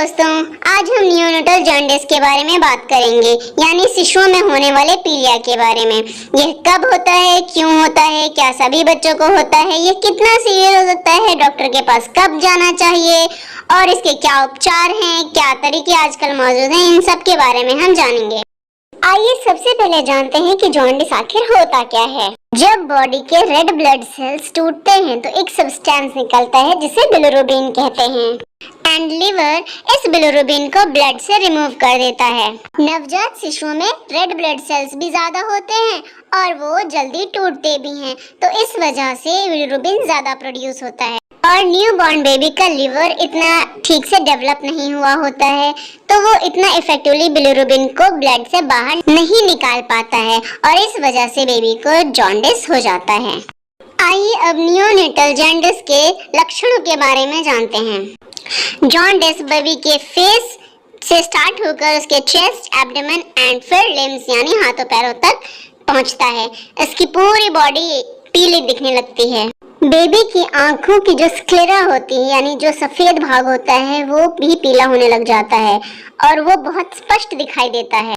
दोस्तों, आज हम नियोनेटल जॉन्डिस के बारे में बात करेंगे, यानी शिशुओं में होने वाले पीलिया के बारे में। यह कब होता है, क्यों होता है, क्या सभी बच्चों को होता है, यह कितना सीवियर हो सकता है, डॉक्टर के पास कब जाना चाहिए और इसके क्या उपचार हैं, क्या तरीके आजकल मौजूद हैं, इन सब के बारे में हम जानेंगे। आइए सबसे पहले जानते हैं कि जॉन्डिस आखिर होता क्या है। जब बॉडी के रेड ब्लड सेल्स टूटते हैं तो एक सब्सटेंस निकलता है जिसे बिलिरुबिन कहते हैं एंड लिवर इस बिलिरुबिन को ब्लड से रिमूव कर देता है। नवजात शिशुओं में रेड ब्लड सेल्स भी ज्यादा होते हैं और वो जल्दी टूटते भी हैं, तो इस वजह से बिलिरुबिन ज्यादा प्रोड्यूस होता है। और न्यू बॉर्न बेबी का लिवर इतना ठीक से डेवलप नहीं हुआ होता है, तो वो इतना इफेक्टिवली बिलिरुबिन को ब्लड से बाहर नहीं निकाल पाता है और इस वजह से बेबी को जॉन्डिस हो जाता है। आइए अब नियोनेटल जॉन्डिस के लक्षणों के बारे में जानते हैं। जॉन्डिस बेबी के फेस से स्टार्ट होकर उसके चेस्ट, एब्डोमेन एंड फिर लिम्स यानी हाथों पैरों तक पहुंचता है। इसकी पूरी बॉडी पीली दिखने लगती है। बेबी की आंखों की जो स्क्लेरा होती है यानी जो सफेद भाग होता है वो भी पीला होने लग जाता है और वो बहुत स्पष्ट दिखाई देता है।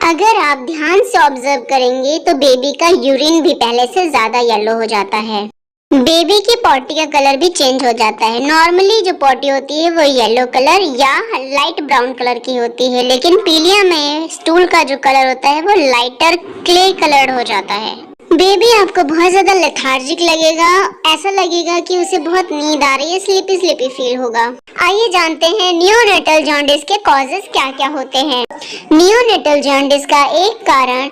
अगर आप ध्यान से ऑब्जर्व करेंगे तो बेबी का यूरिन भी पहले से ज्यादा येलो हो जाता है। बेबी की पॉटी का कलर भी चेंज हो जाता है। नॉर्मली जो पॉटी होती है वो येलो कलर या लाइट ब्राउन कलर की होती है, लेकिन पीलिया में स्टूल का जो कलर होता है वो लाइटर क्ले कलर्ड हो जाता है। बेबी आपको बहुत ज्यादा लेथार्जिक लगेगा, ऐसा लगेगा कि उसे बहुत नींद आ रही है, स्लीपी स्लीपी फील होगा। आइए जानते हैं नियोनेटल जॉन्डिस के कॉजेस क्या क्या होते हैं। नियोनेटल जॉन्डिस का एक कारण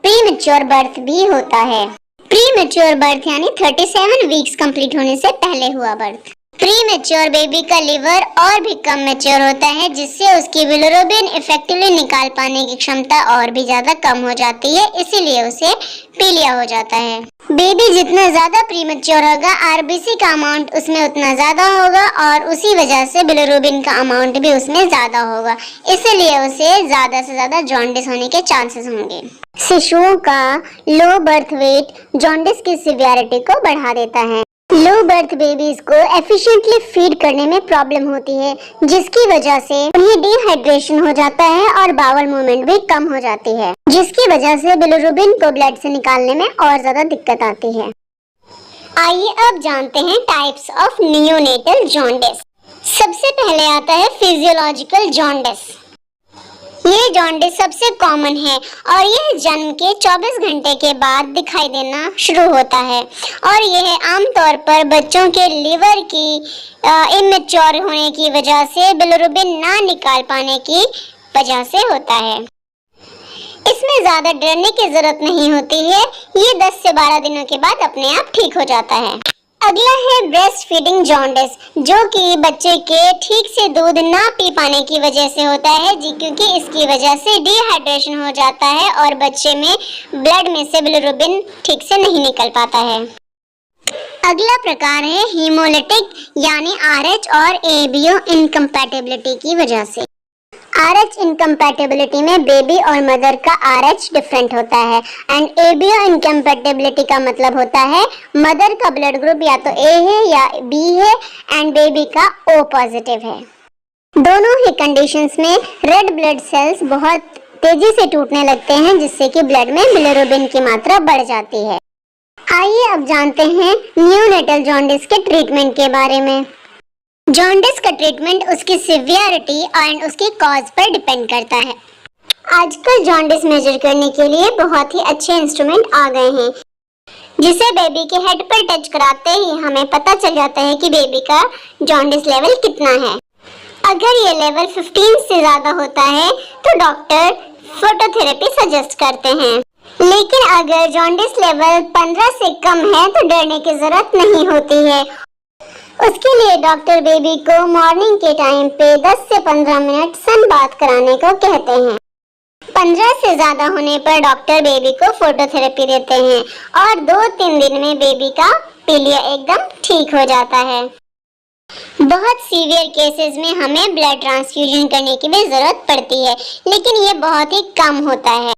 प्रीमेच्योर बर्थ भी होता है। प्रीमेच्योर बर्थ यानी 37 वीक्स कंप्लीट होने से पहले हुआ बर्थ। प्रीमेच्योर बेबी का लिवर और भी कम मैच्योर होता है, जिससे उसकी बिलिरुबिन इफेक्टिवली निकाल पाने की क्षमता और भी ज्यादा कम हो जाती है, इसीलिए उसे पीलिया हो जाता है। बेबी जितना ज्यादा प्रीमेच्योर होगा, आरबीसी का अमाउंट उसमें उतना ज्यादा होगा और उसी वजह से बिलिरुबिन का अमाउंट भी उसमें ज्यादा होगा, इसलिए उसे ज्यादा से ज्यादा जॉन्डिस होने के चांसेस होंगे। शिशुओं का लो बर्थ वेट जॉन्डिस की सिवियरिटी को बढ़ा देता है। लो बर्थ बेबीज को एफिशिएंटली फीड करने में प्रॉब्लम होती है, जिसकी वजह से उन्हें डिहाइड्रेशन हो जाता है और बावल मूवमेंट भी कम हो जाती है, जिसकी वजह से बिलिरुबिन को ब्लड से निकालने में और ज्यादा दिक्कत आती है। आइए अब जानते हैं टाइप्स ऑफ नियोनेटल जॉन्डिस। सबसे पहले आता है फिजियोलॉजिकल जॉन्डिस। ये जॉन्डिस सबसे कॉमन है और यह जन्म के 24 घंटे के बाद दिखाई देना शुरू होता है और यह आमतौर पर बच्चों के लिवर की इमेच्योर होने की वजह से बिलिरुबिन ना निकाल पाने की वजह से होता है। इसमें ज्यादा डरने की जरूरत नहीं होती है, ये 10 से 12 दिनों के बाद अपने आप ठीक हो जाता है। अगला है ब्रेस्ट फीडिंग जॉन्डिस, जो कि बच्चे के ठीक से दूध ना पी पाने की वजह से होता है जी, क्योंकि इसकी वजह से डिहाइड्रेशन हो जाता है और बच्चे में ब्लड में से बिलिरुबिन ठीक से नहीं निकल पाता है। अगला प्रकार है हीमोलिटिक यानी आरएच और एबीओ इनकम्पैटिबिलिटी की वजह से। आरएच इनकम्पैटिबिलिटी में बेबी और मदर का आरएच डिफरेंट होता है एंड एबीओ इनकम्पैटिबिलिटी का मतलब होता है मदर का ब्लड ग्रुप या तो ए है या बी है एंड बेबी का ओ पॉजिटिव है। दोनों ही कंडीशंस में रेड ब्लड सेल्स बहुत तेजी से टूटने लगते हैं, जिससे कि ब्लड में बिलिरुबिन की मात्रा बढ़ जाती है। आइए अब जानते हैं नियोनेटल जॉन्डिस के ट्रीटमेंट के बारे में। जॉन्डिस का ट्रीटमेंट उसकी सिवियरिटी एंड उसकी कॉज पर डिपेंड करता है। आजकल जॉन्डिस मेजर करने के लिए बहुत ही अच्छे इंस्ट्रूमेंट आ गए हैं, जिसे बेबी के हेड पर टच कराते ही हमें पता चल जाता है कि बेबी का जॉन्डिस लेवल कितना है। अगर ये लेवल 15 से ज्यादा होता है तो डॉक्टर फोटोथेरेपी सजेस्ट करते हैं, लेकिन अगर जॉन्डिस लेवल 15 से कम है तो डरने की जरूरत नहीं होती है। उसके लिए डॉक्टर बेबी को मॉर्निंग के टाइम पे 10 से 15 मिनट सन बाथ कराने को कहते हैं। 15 से ज्यादा होने पर डॉक्टर बेबी को फोटोथेरेपी देते हैं और 2-3 दिन में बेबी का पीलिया एकदम ठीक हो जाता है। बहुत सीवियर केसेस में हमें ब्लड ट्रांसफ्यूजन करने की भी जरूरत पड़ती है, लेकिन ये बहुत ही कम होता है।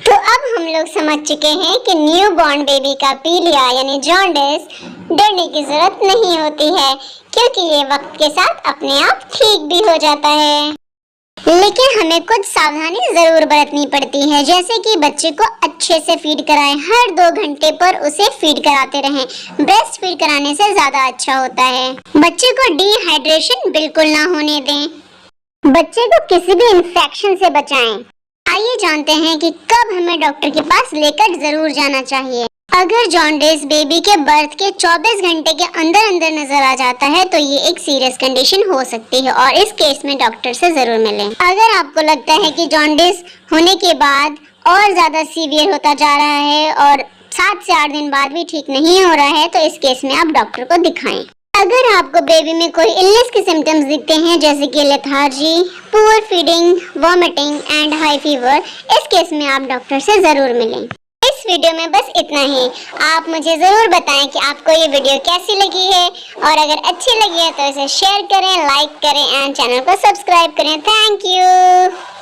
तो अब हम लोग समझ चुके हैं कि न्यू बॉर्न बेबी का पीलिया यानी जॉन्डिस डरने की जरूरत नहीं होती है, क्योंकि ये वक्त के साथ अपने आप ठीक भी हो जाता है। लेकिन हमें कुछ सावधानी जरूर बरतनी पड़ती है, जैसे कि बच्चे को अच्छे से फीड कराएं, हर 2 घंटे पर उसे फीड कराते रहें। ब्रेस्ट फीड कराने से ज्यादा अच्छा होता है। बच्चे को डिहाइड्रेशन बिल्कुल ना होने दें। बच्चे को किसी भी इंफेक्शन से बचाएं। आइए जानते हैं कि कब हमें डॉक्टर के पास लेकर जरूर जाना चाहिए। अगर जॉन्डिस बेबी के बर्थ के 24 घंटे के अंदर अंदर नजर आ जाता है तो ये एक सीरियस कंडीशन हो सकती है और इस केस में डॉक्टर से जरूर मिलें। अगर आपको लगता है कि जॉन्डिस होने के बाद और ज्यादा सीवियर होता जा रहा है और 7 से 8 दिन बाद भी ठीक नहीं हो रहा है, तो इस केस में आप डॉक्टर को दिखाएं। अगर आपको बेबी में कोई इलनेस के सिम्टम्स दिखते हैं, जैसे कि lethargy, poor feeding, vomiting and high fever, इस केस में आप डॉक्टर से जरूर मिलें। इस वीडियो में बस इतना ही। आप मुझे जरूर बताएं कि आपको ये वीडियो कैसी लगी है, और अगर अच्छी लगी है तो इसे शेयर करें, लाइक करें एंड चैनल को सब्सक्राइब करें। Thank you.